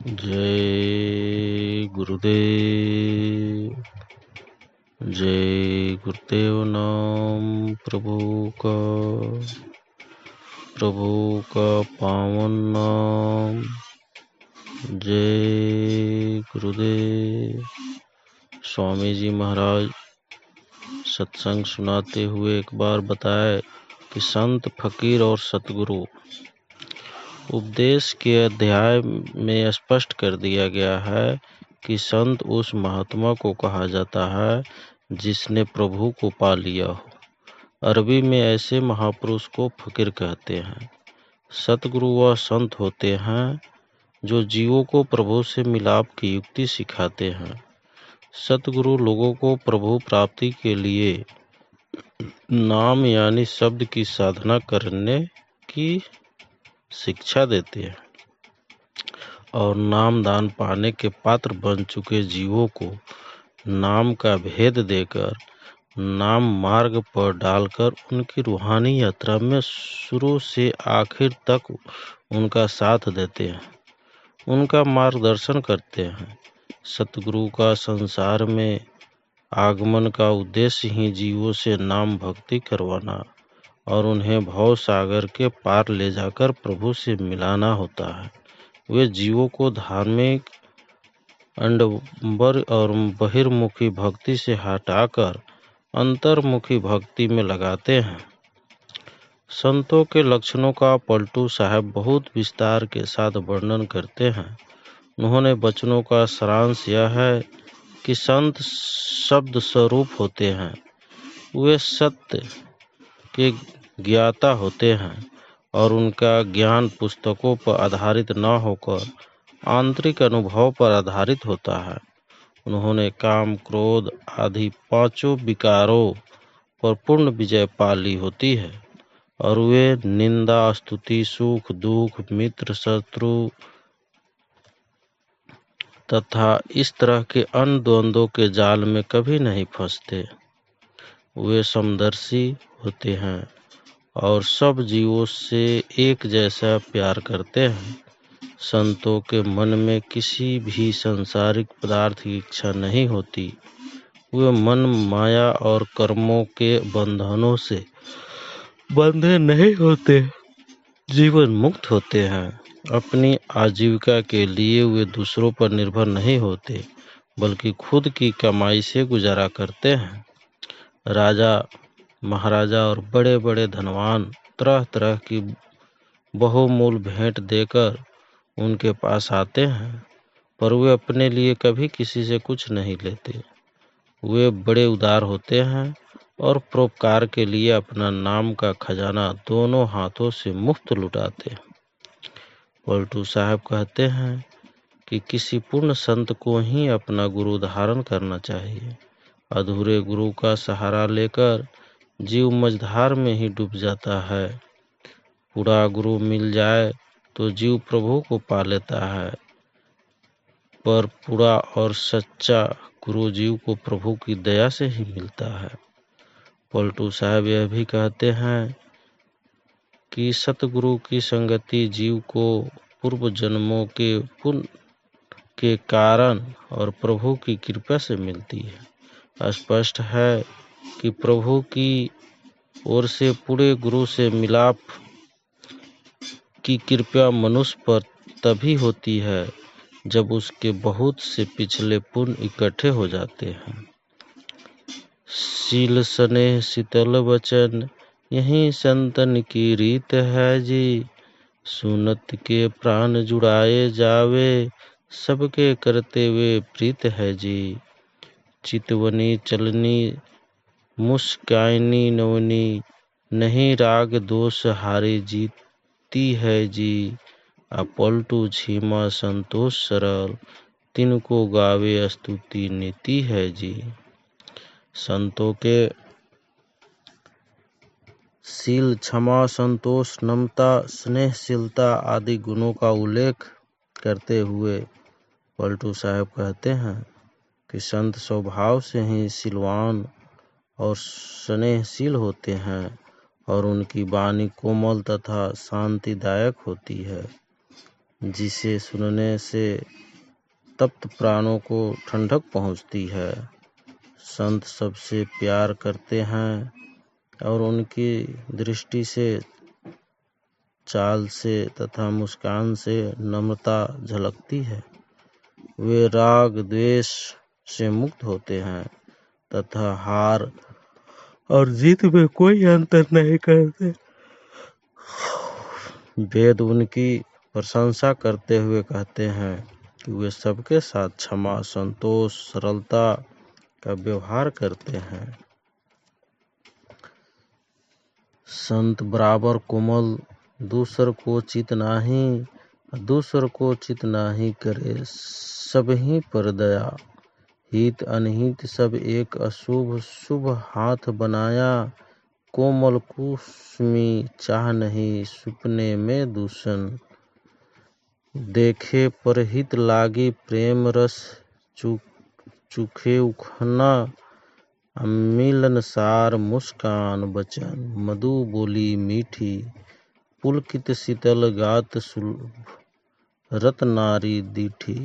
जय गुरुदेव। जय गुरुदेव। नाम प्रभु का पावन नाम। जय गुरुदेव। स्वामी जी महाराज सत्संग सुनाते हुए एक बार बताए कि संत, फकीर और सतगुरु उपदेश के अध्याय में स्पष्ट कर दिया गया है कि संत उस महात्मा को कहा जाता है जिसने प्रभु को पा लिया हो। अरबी में ऐसे महापुरुष को फकीर कहते हैं। सतगुरु वह संत होते हैं जो जीवों को प्रभु से मिलाप की युक्ति सिखाते हैं। सतगुरु लोगों को प्रभु प्राप्ति के लिए नाम यानी शब्द की साधना करने की शिक्षा देते हैं और नाम दान पाने के पात्र बन चुके जीवों को नाम का भेद देकर नाम मार्ग पर डालकर उनकी रूहानी यात्रा में शुरू से आखिर तक उनका साथ देते हैं, उनका मार्गदर्शन करते हैं। सतगुरु का संसार में आगमन का उद्देश्य ही जीवों से नाम भक्ति करवाना और उन्हें भव सागर के पार ले जाकर प्रभु से मिलाना होता है। वे जीवों को धार्मिक अंडबर और बहिर्मुखी भक्ति से हटाकर अंतर्मुखी भक्ति में लगाते हैं। संतों के लक्षणों का पलटू साहब बहुत विस्तार के साथ वर्णन करते हैं। उन्होंने वचनों का सारांश यह है कि संत शब्द स्वरूप होते हैं। वे सत्य के ज्ञाता होते हैं और उनका ज्ञान पुस्तकों पर आधारित न होकर आंतरिक अनुभव पर आधारित होता है। उन्होंने काम, क्रोध आदि पांचों विकारों पर पूर्ण विजय पा ली होती है और वे निंदा, स्तुति, सुख, दुख, मित्र, शत्रु तथा इस तरह के अन्य द्वंद्वों के जाल में कभी नहीं फंसते। वे समदर्शी होते हैं और सब जीवों से एक जैसा प्यार करते हैं। संतों के मन में किसी भी सांसारिक पदार्थ की इच्छा नहीं होती। वे मन, माया और कर्मों के बंधनों से बंधे नहीं होते, जीवन मुक्त होते हैं। अपनी आजीविका के लिए वे दूसरों पर निर्भर नहीं होते, बल्कि खुद की कमाई से गुजारा करते हैं। राजा, महाराजा और बड़े बड़े धनवान तरह तरह की बहुमूल्य भेंट देकर उनके पास आते हैं, पर वे अपने लिए कभी किसी से कुछ नहीं लेते। वे बड़े उदार होते हैं और परोपकार के लिए अपना नाम का खजाना दोनों हाथों से मुफ्त लुटाते हैं। पलटू साहब कहते हैं कि किसी पूर्ण संत को ही अपना गुरु धारण करना चाहिए। अधूरे गुरु का सहारा लेकर जीव मझधार में ही डूब जाता है। पूरा गुरु मिल जाए तो जीव प्रभु को पा लेता है, पर पूरा और सच्चा गुरु जीव को प्रभु की दया से ही मिलता है। पलटू साहब यह भी कहते हैं कि सतगुरु की संगति जीव को पूर्व जन्मों के पुण्य के कारण और प्रभु की कृपा से मिलती है। स्पष्ट है कि प्रभु की ओर से पूरे गुरु से मिलाप की कृपा मनुष्य पर तभी होती है जब उसके बहुत से पिछले पुण्य इकट्ठे हो जाते हैं। शील, स्नेह, शीतल वचन यही संतन की रीत है जी। सुनत के प्राण जुड़ाए जावे, सबके करते वे प्रीत है जी। चितवनी चलनी मुस्कानी नवनी, नहीं राग दोष हारे जीती है जी। पलटू झीमा संतोष सरल, तिनको गावे स्तुति नीति है जी। संतों के शील, क्षमा, संतोष, नम्रता, स्नेहशीलता आदि गुणों का उल्लेख करते हुए पलटू साहब कहते हैं कि संत स्वभाव से ही शीलवान और स्नेहशील होते हैं और उनकी वाणी कोमल तथा शांतिदायक होती है। जिसे सुनने से तप्त प्राणों को ठंडक पहुँचती है। संत सबसे प्यार करते हैं और उनकी दृष्टि से, चाल से तथा मुस्कान से नम्रता झलकती है। वे राग द्वेष से मुक्त होते हैं तथा हार और जीत में कोई अंतर नहीं करते। वेद उनकी प्रशंसा करते हुए कहते हैं कि वे सबके साथ क्षमा, संतोष, सरलता का व्यवहार करते हैं। संत बराबर कोमल, दूसर को चित नाही करे, सब ही पर दया। हित अनहित सब एक अशुभ, शुभ हाथ बनाया। कोमल कुसुमी चाह नहीं, सुपने में दूषण। देखे पर हित लागी, प्रेम रस चुखे उखना। मिलनसार मुस्कान बचन, मधु बोली मीठी। पुलकित शीतल गात सुलभ, रत नारी दीठी।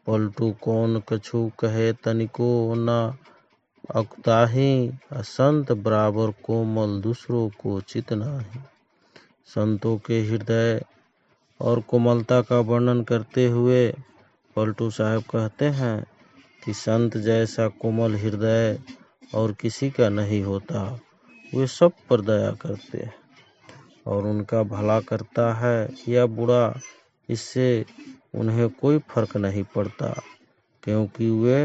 पलटू कौन कछु कहे, तनिको न अकुताही। संत बराबर कोमल, दूसरों को चित नाही। संतों के हृदय और कोमलता का वर्णन करते हुए पलटू साहब कहते हैं कि संत जैसा कोमल हृदय और किसी का नहीं होता। वे सब पर दया करते हैं और उनका भला करता है या बुरा, इससे उन्हें कोई फर्क नहीं पड़ता, क्योंकि वे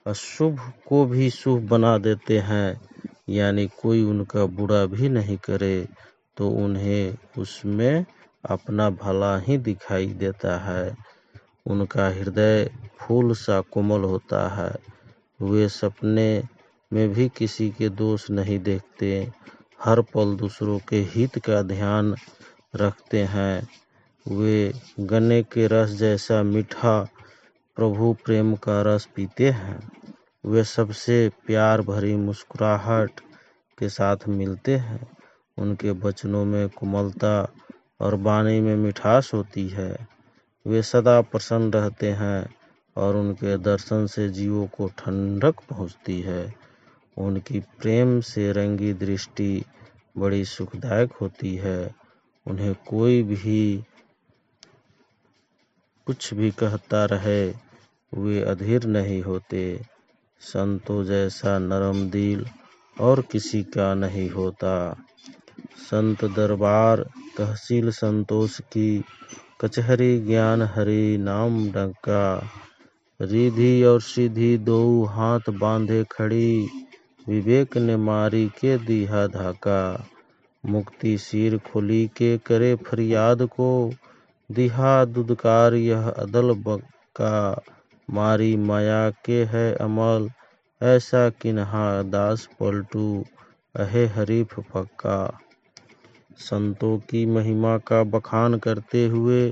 अशुभ को भी शुभ बना देते हैं। यानी कोई उनका बुरा भी नहीं करे तो उन्हें उसमें अपना भला ही दिखाई देता है। उनका हृदय फूल सा कोमल होता है। वे सपने में भी किसी के दोष नहीं देखते, हर पल दूसरों के हित का ध्यान रखते हैं। वे गन्ने के रस जैसा मीठा प्रभु प्रेम का रस पीते हैं। वे सबसे प्यार भरी मुस्कुराहट के साथ मिलते हैं। उनके वचनों में कोमलता और वाणी में मिठास होती है। वे सदा प्रसन्न रहते हैं और उनके दर्शन से जीवों को ठंडक पहुँचती है। उनकी प्रेम से रंगी दृष्टि बड़ी सुखदायक होती है। उन्हें कोई भी कुछ भी कहता रहे, वे अधीर नहीं होते। संतों जैसा नरम दिल और किसी का नहीं होता। संत दरबार तहसील संतोष की, कचहरी ज्ञान हरि नाम डंका। रिधि और सिद्धि दो हाथ बांधे खड़ी, विवेक ने मारी के दिया धाका। मुक्ति सिर खोली के करे फरियाद को, दिहा दुदकार यह अदल बका। मारी माया के है अमल, ऐसा किन्हा दास पलटू, अहे हरीफ पक्का। संतों की महिमा का बखान करते हुए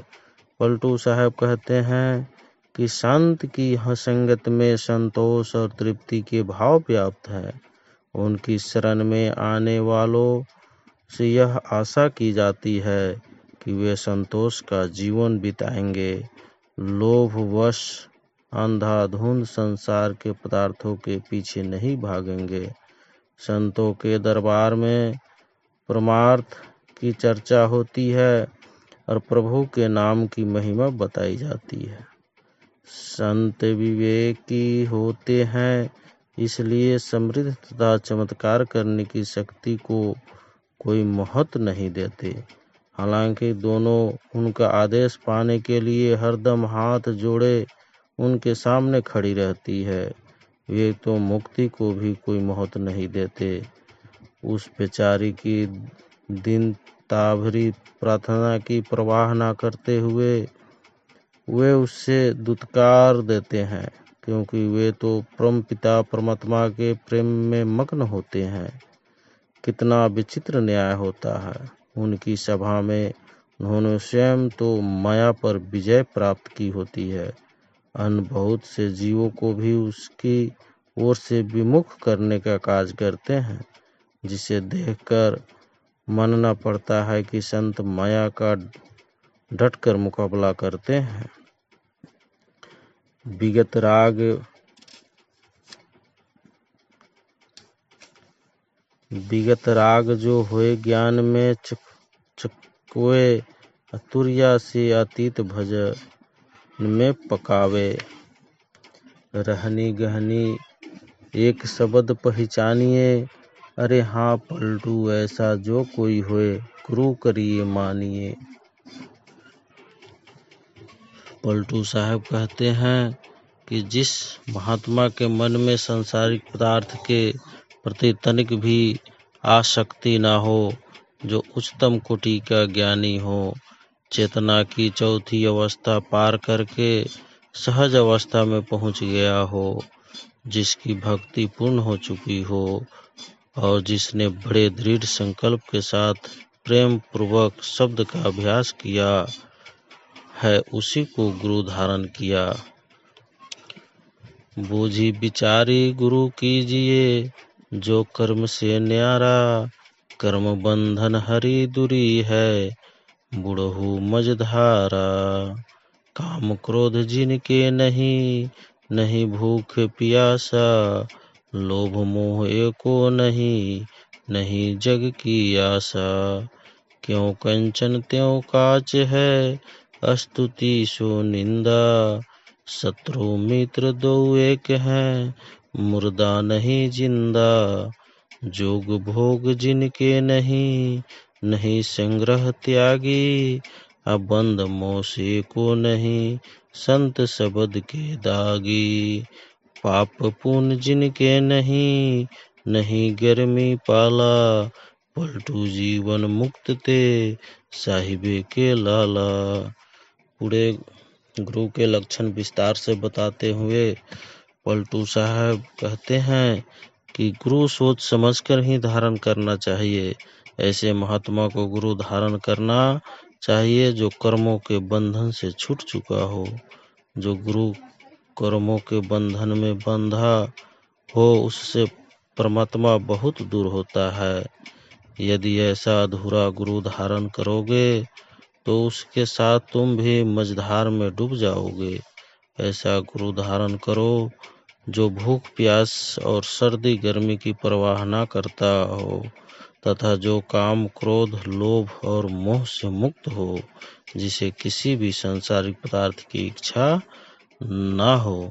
पलटू साहब कहते हैं कि संत की संगत में संतोष और तृप्ति के भाव व्याप्त है। उनकी शरण में आने वालों से यह आशा की जाती है कि वे संतोष का जीवन बिताएंगे। लोभवश अंधाधुंध संसार के पदार्थों के पीछे नहीं भागेंगे। संतों के दरबार में परमार्थ की चर्चा होती है और प्रभु के नाम की महिमा बताई जाती है। संत विवेकी होते हैं, इसलिए समृद्ध तथा चमत्कार करने की शक्ति को कोई महत्व नहीं देते। हालांकि दोनों उनका आदेश पाने के लिए हरदम हाथ जोड़े उनके सामने खड़ी रहती है। वे तो मुक्ति को भी कोई महत्व नहीं देते। उस बेचारी की दिन ताभरी प्रार्थना की परवाह न करते हुए वे उससे दुत्कार देते हैं, क्योंकि वे तो परम पिता परमात्मा के प्रेम में मग्न होते हैं। कितना विचित्र न्याय होता है। उनकी सभा में उन्होंने स्वयं तो माया पर विजय प्राप्त की होती है, अन्य बहुत से जीवों को भी उसकी ओर से विमुख करने का कार्य करते हैं, जिसे देखकर मानना पड़ता है कि संत माया का डटकर मुकाबला करते हैं। विगत राग जो होए ज्ञान में चकोए, अतुर्या से अतीत भजन में पकावे। रहनी गहनी एक शब्द पहचानिए, अरे हाँ पलटू ऐसा जो कोई होए, गुरु करिए मानिए। पलटू साहब कहते हैं कि जिस महात्मा के मन में सांसारिक पदार्थ के प्रति तनिक भी आसक्ति ना हो, जो उच्चतम कोटि का ज्ञानी हो, चेतना की चौथी अवस्था पार करके सहज अवस्था में पहुंच गया हो, जिसकी भक्ति पूर्ण हो चुकी हो और जिसने बड़े दृढ़ संकल्प के साथ प्रेम पूर्वक शब्द का अभ्यास किया है, उसी को गुरु धारण किया। बूझी विचारी गुरु कीजिए, जो कर्म से न्यारा, कर्म बंधन हरि दुरी है, बुढ़हु मझधारा। काम क्रोध जिनके नहीं, नहीं भूख प्यासा, लोभ मोह एको नहीं, नहीं जग की आशा। क्यों कंचन त्यों काच है, स्तुति सो निंदा, शत्रु मित्र दो एक हैं, मुर्दा नहीं जिंदा। जोग भोग जिनके नहीं, नहीं संग्रह त्यागी, अबंध मोसे को नहीं, संत शब्द के दागी। पाप पुण्य जिनके नहीं, नहीं गर्मी पाला, पलटू जीवन मुक्त ते साहिबे के लाला। पूरे गुरु के लक्षण विस्तार से बताते हुए पलटू साहब कहते हैं कि गुरु सोच समझकर ही धारण करना चाहिए। ऐसे महात्मा को गुरु धारण करना चाहिए जो कर्मों के बंधन से छूट चुका हो। जो गुरु कर्मों के बंधन में बंधा हो, उससे परमात्मा बहुत दूर होता है। यदि ऐसा अधूरा गुरु धारण करोगे तो उसके साथ तुम भी मझधार में डूब जाओगे। ऐसा गुरु धारण करो जो भूख प्यास और सर्दी गर्मी की परवाह ना करता हो, तथा जो काम क्रोध लोभ और मोह से मुक्त हो, जिसे किसी भी सांसारिक पदार्थ की इच्छा ना हो।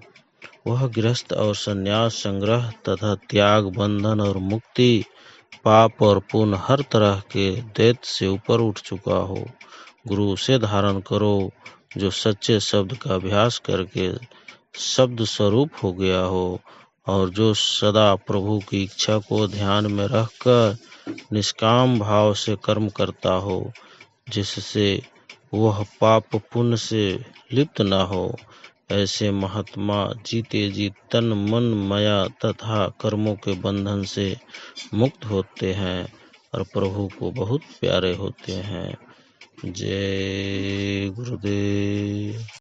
वह गृहस्थ और संन्यास, संग्रह तथा त्याग, बंधन और मुक्ति, पाप और पुण्य हर तरह के दैत्य से ऊपर उठ चुका हो। गुरु से धारण करो जो सच्चे शब्द का अभ्यास करके शब्द स्वरूप हो गया हो और जो सदा प्रभु की इच्छा को ध्यान में रखकर निष्काम भाव से कर्म करता हो, जिससे वह पाप पुण्य से लिप्त न हो। ऐसे महात्मा जीते जी तन मन माया तथा कर्मों के बंधन से मुक्त होते हैं और प्रभु को बहुत प्यारे होते हैं। जय गुरुदेव।